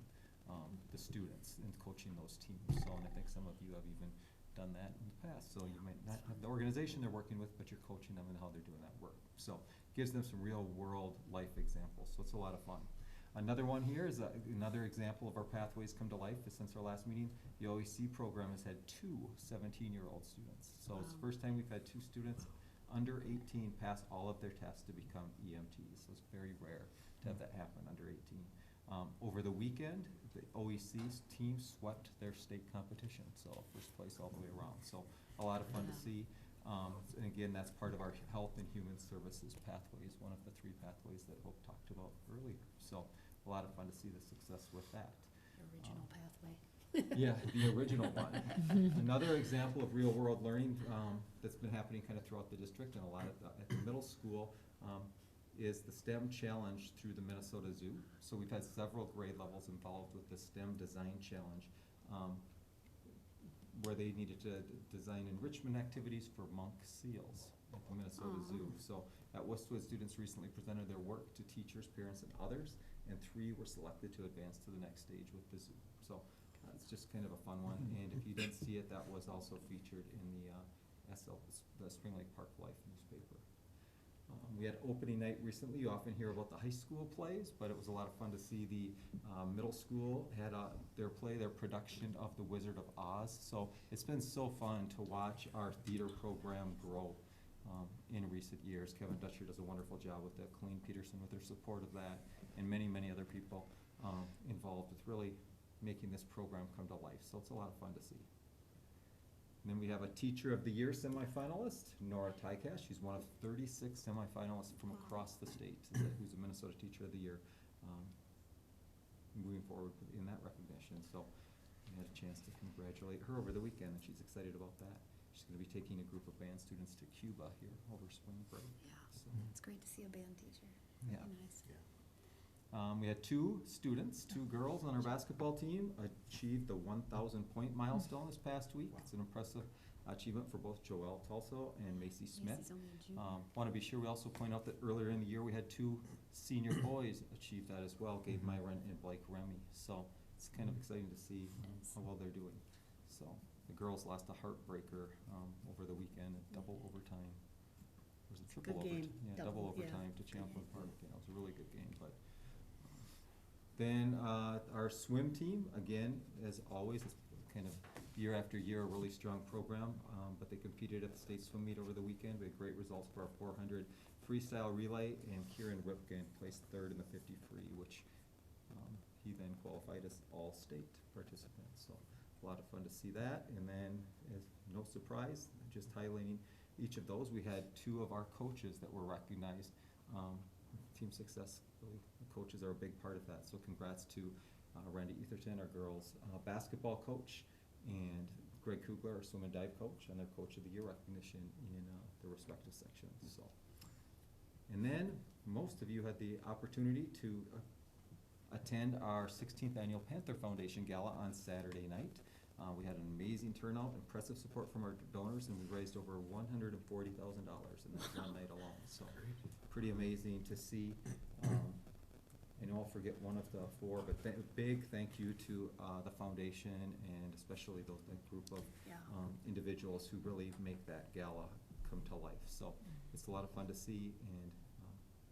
the students and coaching those teams. So, and I think some of you have even done that in the past. So you might not have the organization they're working with, but you're coaching them in how they're doing that work. So gives them some real world life examples. So it's a lot of fun. Another one here is another example of our pathways come to life. Since our last meeting, the OEC program has had 2 17-year-old students. So it's the first time we've had 2 students under 18 pass all of their tests to become EMTs. So it's very rare to have that happen under 18. Over the weekend, the OEC's team swept their state competition, so first place all the way around. So a lot of fun to see. And again, that's part of our health and human services pathways, one of the 3 pathways that Hope talked about earlier. So a lot of fun to see the success with that. The original pathway. Yeah, the original one. Another example of real world learning that's been happening kind of throughout the district and a lot at the middle school is the STEM challenge through the Minnesota Zoo. So we've had several grade levels involved with the STEM design challenge where they needed to design enrichment activities for monk seals. at the Minnesota Oh. Zoo. So at Westwood, students recently presented their work to teachers, parents, and others, and 3 were selected to advance to the next stage with the zoo. So it's just kind of a fun one, and if you didn't see it, that was also featured in the the Spring Lake Park Life newspaper. We had opening night recently. You often hear about the high school plays, but it was a lot of fun to see the middle school had their play, their production of The Wizard of Oz. So it's been so fun to watch our theater program grow in recent years. Kevin Dutcher does a wonderful job with that, Colleen Peterson with their support of that, and many, many other people involved with really making this program come to life. So it's a lot of fun to see. And then we have a Teacher of the Year semifinalist, Nora Tykash. She's one of 36 semifinalists from across the state who's a Minnesota Teacher of the Year, moving forward in that recognition. So I had a chance to congratulate her over the weekend, and she's excited about that. She's going to be taking a group of band students to Cuba here over spring break. Yeah, So, it's great to see a band teacher. yeah. Very nice. We had 2 students, 2 girls on our basketball team achieve the 1,000 point milestone this past week. It's an impressive achievement for both Joelle Tulso and Macy Smith. Macy's only a junior. Want to be sure we also point out that earlier in the year we had 2 senior boys achieve that as well, Gabe Myron and Blake Remy. So it's kind of exciting to see Yes. how well they're doing. So the girls lost a heartbreaker over the weekend at double overtime. Or was it triple Good overtime? game. Yeah, Double, double yeah. overtime to Good Champlin game. Park. Yeah, it was a really good game, but. Then our swim team, again, as always, it's kind of year after year, a really strong program, but they competed at the state swim meet over the weekend. We had great results for our 400 freestyle relay, and Kieran Ripken placed 3rd in the 50 free, which he then qualified as all-state participant. So a lot of fun to see that. And then, as no surprise, just highlighting each of those, we had 2 of our coaches that were recognized. Team success, really, the coaches are a big part of that. So congrats to Randy Etherton, our girls basketball coach, and Greg Kugler, our swim and dive coach, and their Coach of the Year recognition in their respective sections. So, and then most of you had the opportunity to attend our 16th annual Panther Foundation Gala on Saturday night. We had an amazing turnout, impressive support from our donors, and we raised over $140,000 in that one night alone. So pretty amazing to see. I know I'll forget one of the 4, but big thank you to the foundation, and especially that group of Yeah. individuals who really make that gala come to life. So it's a lot of fun to see, and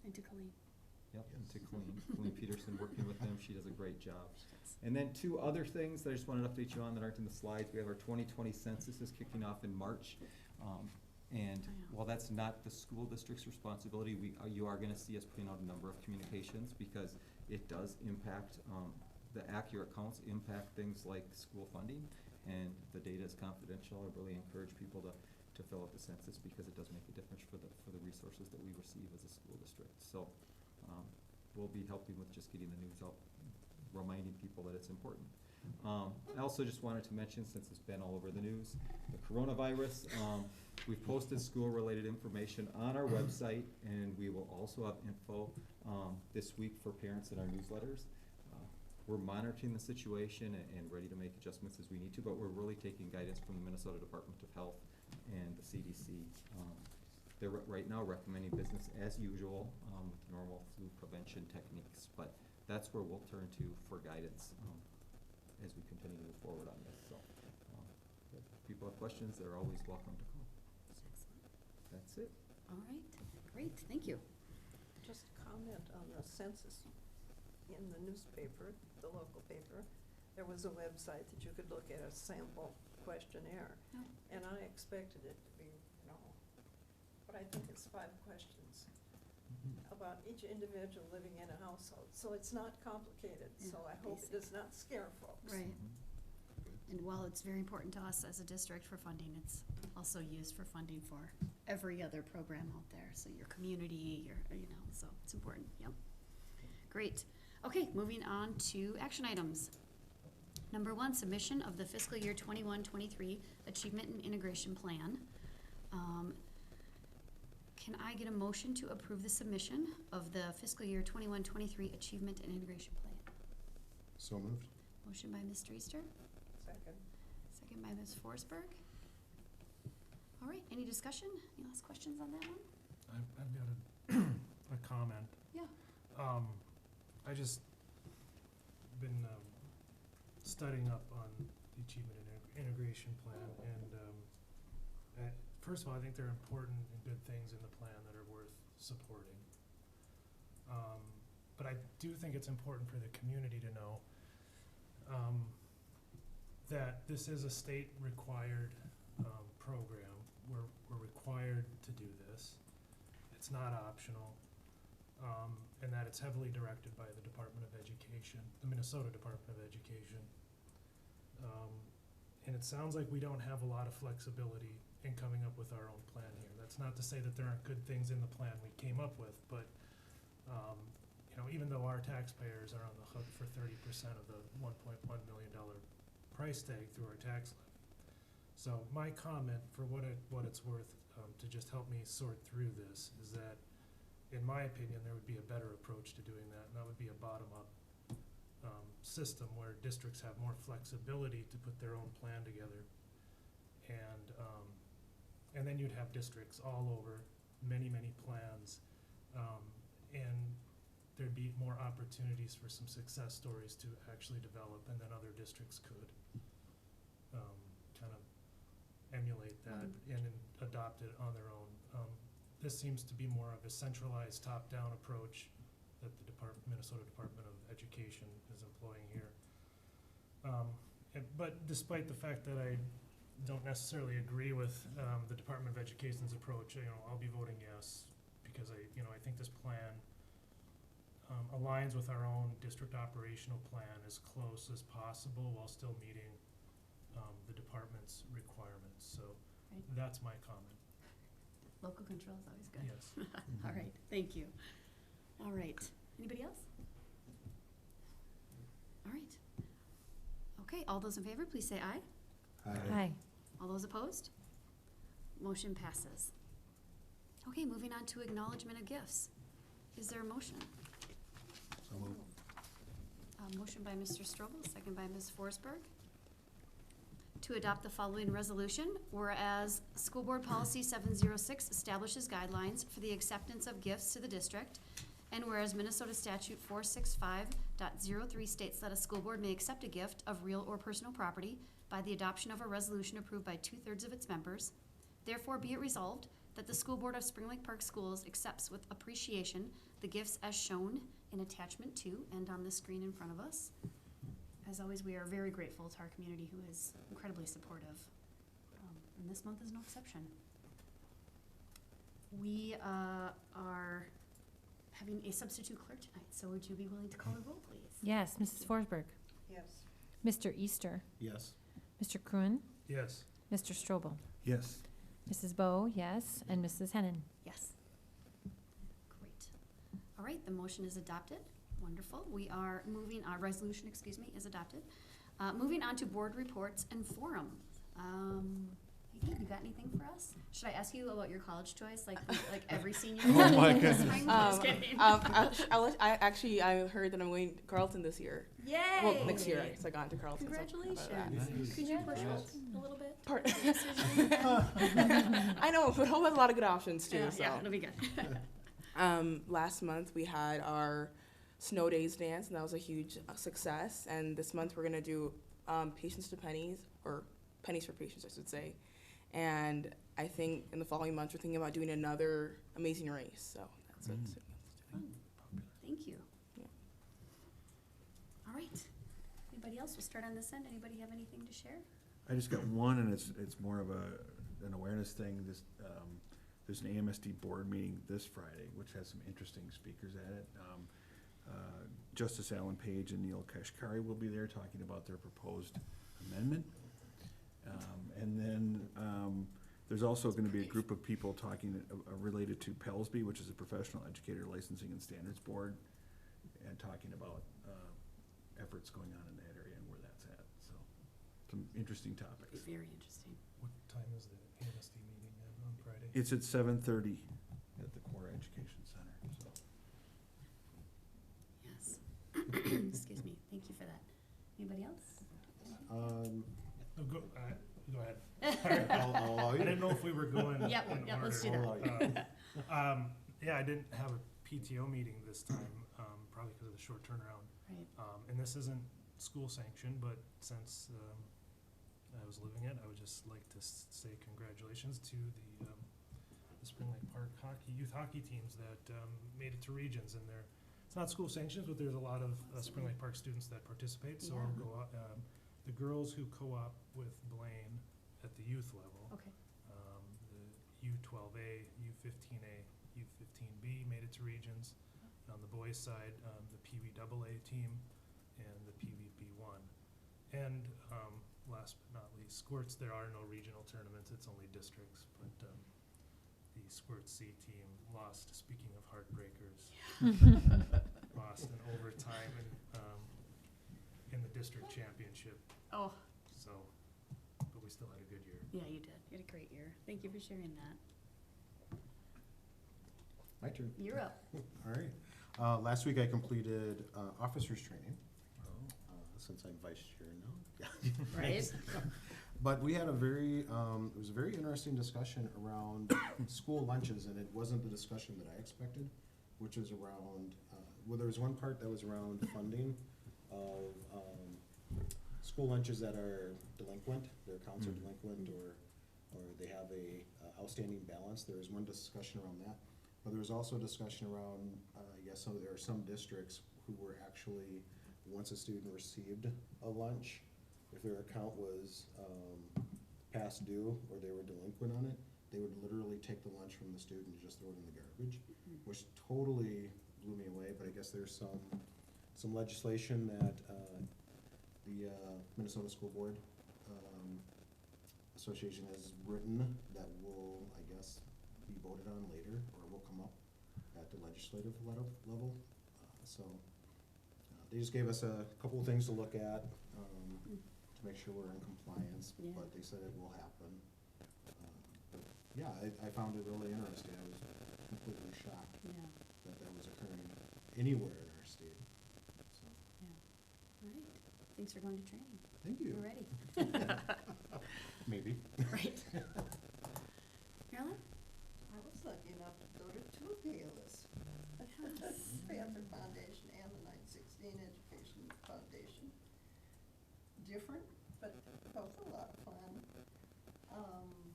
And to Colleen. yep, and to Colleen Peterson, working with them, she does a great job. And then 2 other things that I just wanted to update you on that aren't in the slides. We have our 2020 census is kicking off in March. And Oh, yeah. while that's not the school district's responsibility, you are gonna see us putting out a number of communications, because it does impact, the accurate counts impact things like school funding, and the data is confidential. I really encourage people to fill out the census, because it does make a difference for the resources that we receive as a school district. So, we'll be helping with just getting the news out, reminding people that it's important. I also just wanted to mention, since it's been all over the news, the coronavirus. We've posted school-related information on our website, and we will also have info this week for parents in our newsletters. We're monitoring the situation and ready to make adjustments as we need to, but we're really taking guidance from the Minnesota Department of Health and the CDC. They're right now recommending business as usual with normal flu prevention techniques, but that's where we'll turn to for guidance as we continue to move forward on this. So if people have questions, they're always welcome to call. Excellent. That's it. All right, great, thank you. Just a comment on the census. In the newspaper, the local paper, there was a website that you could look at a sample questionnaire. Oh. And I expected it to be, what I think is 5 questions about each individual living in a household. So it's not complicated, Yeah, so I hope basic. it does not scare folks. Right. And while it's very important to us as a district for funding, it's also used for funding for every other program out there. So your community, so it's important, yep. Great. Okay, moving on to action items. Number 1, submission of the fiscal year 21-23 Achievement and Integration Plan. Can I get a motion to approve the submission of the fiscal year 21-23 Achievement and Integration Plan? So moved. Motion by Ms. Dreister, Second. second by Ms. Forsberg. All right, any discussion? Any last questions on that one? I've got a comment. Yeah. I just been studying up on the Achievement and Integration Plan, and first of all, I think there are important and good things in the plan that are worth supporting. But I do think it's important for the community to know that this is a state-required program. We're required to do this. It's not optional. And that it's heavily directed by the Department of Education, the Minnesota Department of Education. And it sounds like we don't have a lot of flexibility in coming up with our own plan here. That's not to say that there aren't good things in the plan we came up with, but even though our taxpayers are on the hook for 30% of the $1.1 million price tag through our tax levy. So my comment, for what it's worth, to just help me sort through this, is that in my opinion, there would be a better approach to doing that, and that would be a bottom-up system where districts have more flexibility to put their own plan together. And then you'd have districts all over, many, many plans, and there'd be more opportunities for some success stories to actually develop, and then other districts could kind of emulate that and adopt it on their own. This seems to be more of a centralized top-down approach that the Minnesota Department of Education is employing here. But despite the fact that I don't necessarily agree with the Department of Education's approach, I'll be voting yes, because I think this plan aligns with our own district operational plan as close as possible while still meeting the department's requirements. So Right. that's my comment. Local control is always good. Yes. All right, thank you. All right, anybody else? All right. Okay, all those in favor, please say aye. Aye. All those opposed? Motion passes. Okay, moving on to acknowledgement of gifts. Is there a motion? So moved. Motion by Mr. Strobel, second by Ms. Forsberg. To adopt the following resolution, whereas School Board Policy 706 establishes guidelines for the acceptance of gifts to the district, and whereas Minnesota Statute 465.03 states that a school board may accept a gift of real or personal property by the adoption of a resolution approved by 2/3 of its members, therefore be it resolved that the School Board of Spring Lake Park Schools accepts with appreciation the gifts as shown in attachment 2 and on the screen in front of us. As always, we are very grateful to our community who is incredibly supportive, and this month is no exception. We are having a substitute clerk tonight, so would you be willing to call the roll, please? Yes, Mrs. Forsberg. Yes. Mr. Easter. Yes. Mr. Kroon. Yes. Mr. Strobel. Yes. Mrs. Bowe, yes, and Mrs. Hennan. Yes. Great. All right, the motion is adopted. Wonderful. We are moving, resolution, is adopted. Moving on to board reports and forums. Hey, you got anything for us? Should I ask you about your college choice, like every senior? Oh my this goodness. spring? Just kidding. I heard that I'm going to Carleton this year. Yay! Well, next year, because I got into Carleton. so how about Congratulations. Nice. Could you push us a little bit? Part- Decision? I know, but Hope has a lot of good options too. Yeah, it'll be good. Last month we had our Snow Days dance, and that was a huge success. And this month we're gonna do Patience to Pennies, or Pennies for Patience, I should say. And I think in the following months we're thinking about doing another amazing race. So that's what. Thank you. Yeah. All right. Anybody else? We'll start on this end. Anybody have anything to share? I just got one, and it's more of an awareness thing. There's an AMSD board meeting this Friday, which has some interesting speakers at it. Justice Alan Page and Neil Kashkari will be there talking about their proposed amendment. And then there's also going to be a group of people talking related to PELSB, which is a Professional Educator Licensing and Standards Board, and talking about efforts going on in that area and where that's at. So some interesting topics. Very interesting. What time is the AMSD meeting on Friday? It's at 7:30 at the Core Education Center. So. Yes. Excuse me. Thank you for that. Anybody else? Oh, go, Go ahead. I'll allow I you. didn't know if we were going in Yep, order. yep, let's do that. Yeah, I didn't have a PTO meeting this time, probably because of the short turnaround. Right. And this isn't school sanctioned, but since I was living it, I would just like to say congratulations to the Spring Lake Park youth hockey teams that made it to regions, and it's not school sanctions, but there's a lot of Spring Lake Park students that participate. So Yeah. I'll go out, the girls who co-op with Blaine at the youth level, Okay. the U12A, U15A, U15B made it to regions. And on the boys' side, the PVAA team and the PVB1. And last but not least, Squirts, there are no regional tournaments, it's only districts. But the Squirts C team lost, speaking of heartbreakers, lost in overtime in the district championship. Oh, So, but we still had a good year. yeah, you did. You had a great year. Thank you for sharing that. My turn. You're up. All right. Last week I completed officers training, since I'm vice chair now. Right? But we had a very, it was a very interesting discussion around school lunches, and it wasn't the discussion that I expected, which was around, well, there was one part that was around funding of school lunches that are delinquent, their accounts are delinquent, or they have a outstanding balance. There was one discussion around that. But there was also a discussion around, I guess, so there are some districts who were actually, once a student received a lunch, if their account was past due or they were delinquent on it, they would literally take the lunch from the student and just throw it in the garbage, which totally blew me away. But I guess there's some legislation that the Minnesota School Board Association has written that will, I guess, be voted on later, or will come up at the legislative level. They just gave us a couple of things to look at to make sure we're in compliance, Yeah. but they said it will happen. But yeah, I found it really interesting. I was completely shocked Yeah. that was occurring anywhere in our state. So, All right. Thanks for going to training. thank you. We're ready. Maybe. Right. Marilyn? I was lucky enough to go to two galas, the Panther Foundation and the 916 Education Foundation. Different, but both a lot of fun.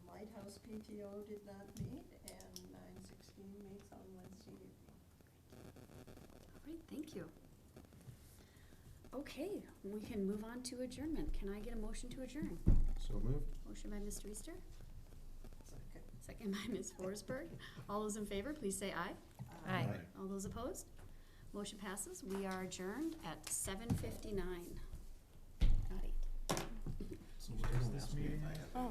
Lighthouse PTO did not meet, and 916 meets on Wednesday evening. All right, thank you. Okay, we can move on to adjournment. Can I get a motion to adjourn? So moved. Motion by Mr. Easter, Second. second by Ms. Forsberg. All those in favor, please say aye. Aye. All those opposed? Motion passes. We are adjourned at 7:59. So what is this meeting?